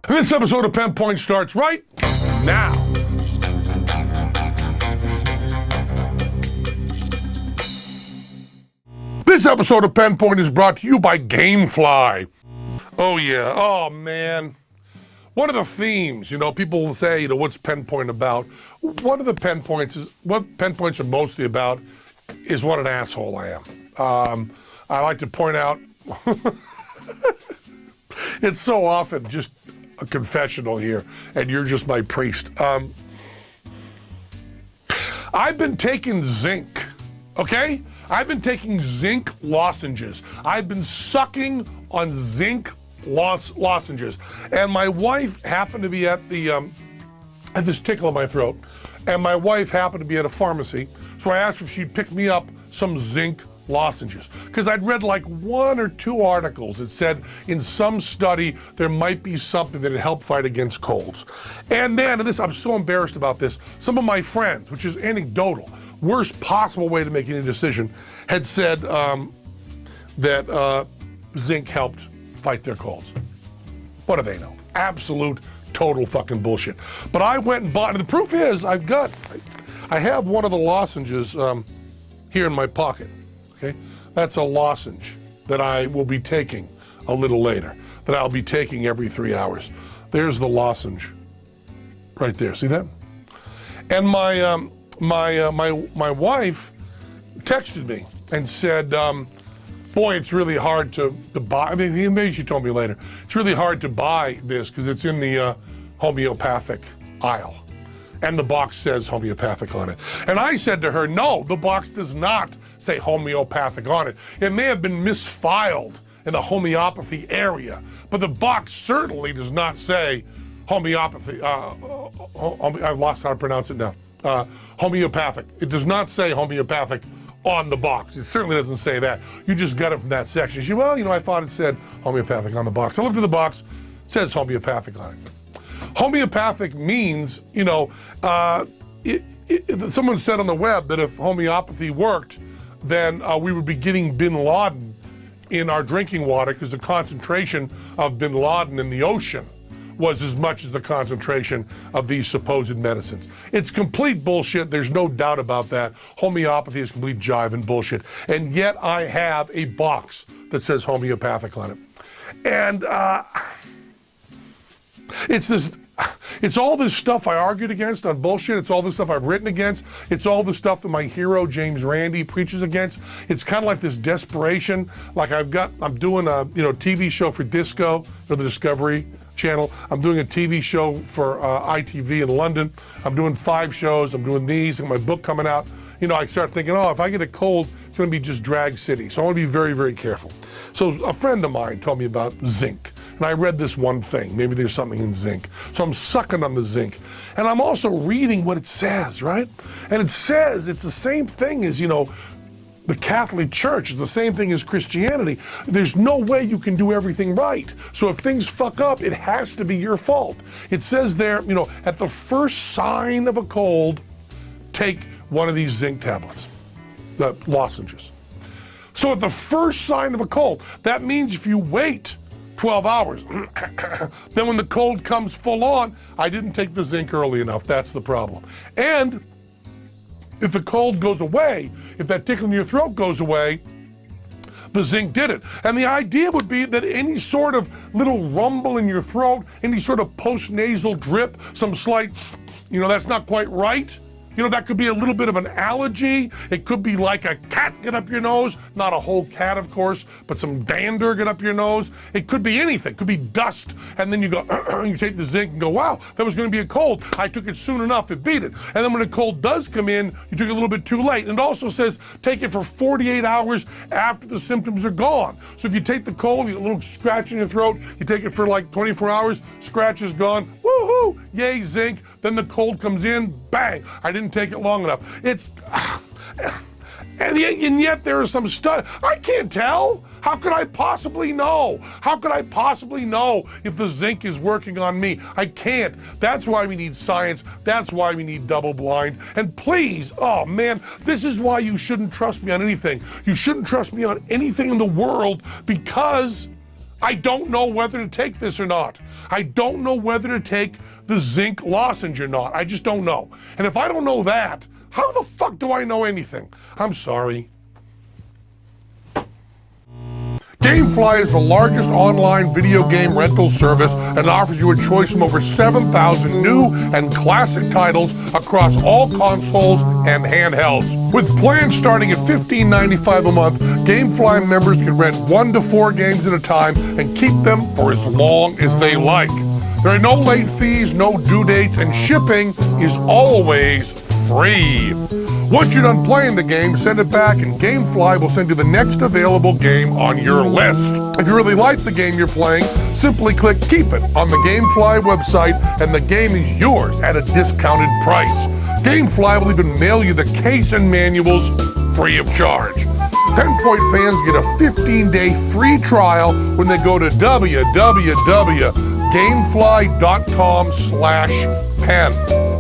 This episode of Penn Point starts right now. This episode of Penn Point is brought to you by Gamefly. Oh yeah, oh man. One of the themes, people will say, what's Penn Point about? One of the Penn Points is, what Penn Points are mostly about is what an asshole I am. I like to point out, it's so often just a confessional here, and you're just my priest. I've been taking zinc, okay? I've been taking zinc lozenges. I've been sucking on zinc lozenges. And my wife happened to be at the, I had this tickle in my throat, and my wife happened to be at a pharmacy, so I asked her if she'd pick me up some zinc lozenges, because I'd read like 1 or 2 articles that said in some study there might be something that would help fight against colds. And then, I'm so embarrassed about this, some of my friends, which is anecdotal, worst possible way to make any decision, had said that zinc helped fight their colds. What do they know? Absolute, total fucking bullshit. But I went and bought, and the proof is I have one of the lozenges here in my pocket. Okay, that's a lozenge that I will be taking a little later, that I'll be taking every 3 hours. There's the lozenge right there, see that? And my wife texted me and said, boy, it's really hard to buy. I mean, maybe she told me later. It's really hard to buy this because it's in the homeopathic aisle. And the box says homeopathic on it. And I said to her, no, the box does not say homeopathic on it. It may have been misfiled in the homeopathy area, but the box certainly does not say homeopathy. I've lost how to pronounce it now. Homeopathic. It does not say homeopathic on the box. It certainly doesn't say that. You just got it from that section. She said, well, I thought it said homeopathic on the box. I looked at the box, it says homeopathic on it. Homeopathic means, someone said on the web that if homeopathy worked, then we would be getting bin Laden in our drinking water because the concentration of bin Laden in the ocean was as much as the concentration of these supposed medicines. It's complete bullshit. There's no doubt about that. Homeopathy is complete jive and bullshit. And yet I have a box that says homeopathic on it. And it's all this stuff I argued against on bullshit. It's all this stuff I've written against. It's all the stuff that my hero, James Randi, preaches against. It's kind of like this desperation. Like I'm doing a TV show for Disco, for the Discovery Channel. I'm doing a TV show for ITV in London. I'm doing 5 shows. I'm doing these, and my book coming out. I start thinking, if I get a cold, it's going to be just drag city. So I want to be very, very careful. So a friend of mine told me about zinc. And I read this one thing, maybe there's something in zinc. So I'm sucking on the zinc. And I'm also reading what it says, right? And it says it's the same thing as, the Catholic Church, is the same thing as Christianity. There's no way you can do everything right. So if things fuck up, it has to be your fault. It says there, at the first sign of a cold, take one of these zinc tablets, the lozenges. So at the first sign of a cold, that means if you wait 12 hours. Then when the cold comes full on, I didn't take the zinc early enough. That's the problem. And if the cold goes away, if that tickle in your throat goes away, the zinc did it. And the idea would be that any sort of little rumble in your throat, any sort of post-nasal drip, some slight, that's not quite right. That could be a little bit of an allergy. It could be like a cat get up your nose. Not a whole cat, of course, but some dander get up your nose. It could be anything. It could be dust. And then you go, you take the zinc and go, wow, that was going to be a cold. I took it soon enough. It beat it. And then when a cold does come in, you took it a little bit too late. And it also says take it for 48 hours after the symptoms are gone. So if you take the cold, you get a little scratch in your throat, you take it for like 24 hours, scratch is gone, woohoo, yay, zinc. Then the cold comes in, bang, I didn't take it long enough. And yet there is some stuff, I can't tell. How could I possibly know? How could I possibly know if the zinc is working on me? I can't. That's why we need science. That's why we need double blind. And please, oh man, this is why you shouldn't trust me on anything. You shouldn't trust me on anything in the world because I don't know whether to take this or not. I don't know whether to take the zinc lozenge or not. I just don't know. And if I don't know that, how the fuck do I know anything? I'm sorry. GameFly is the largest online video game rental service and offers you a choice from over 7,000 new and classic titles across all consoles and handhelds. With plans starting at $15.95 a month, GameFly members can rent 1 to 4 games at a time and keep them for as long as they like. There are no late fees, no due dates, and shipping is always free. Once you're done playing the game, send it back and GameFly will send you the next available game on your list. If you really like the game you're playing, simply click Keep It on the GameFly website and the game is yours at a discounted price. GameFly will even mail you the case and manuals free of charge. Penn Point fans get a 15-day free trial when they go to www.gamefly.com/Penn.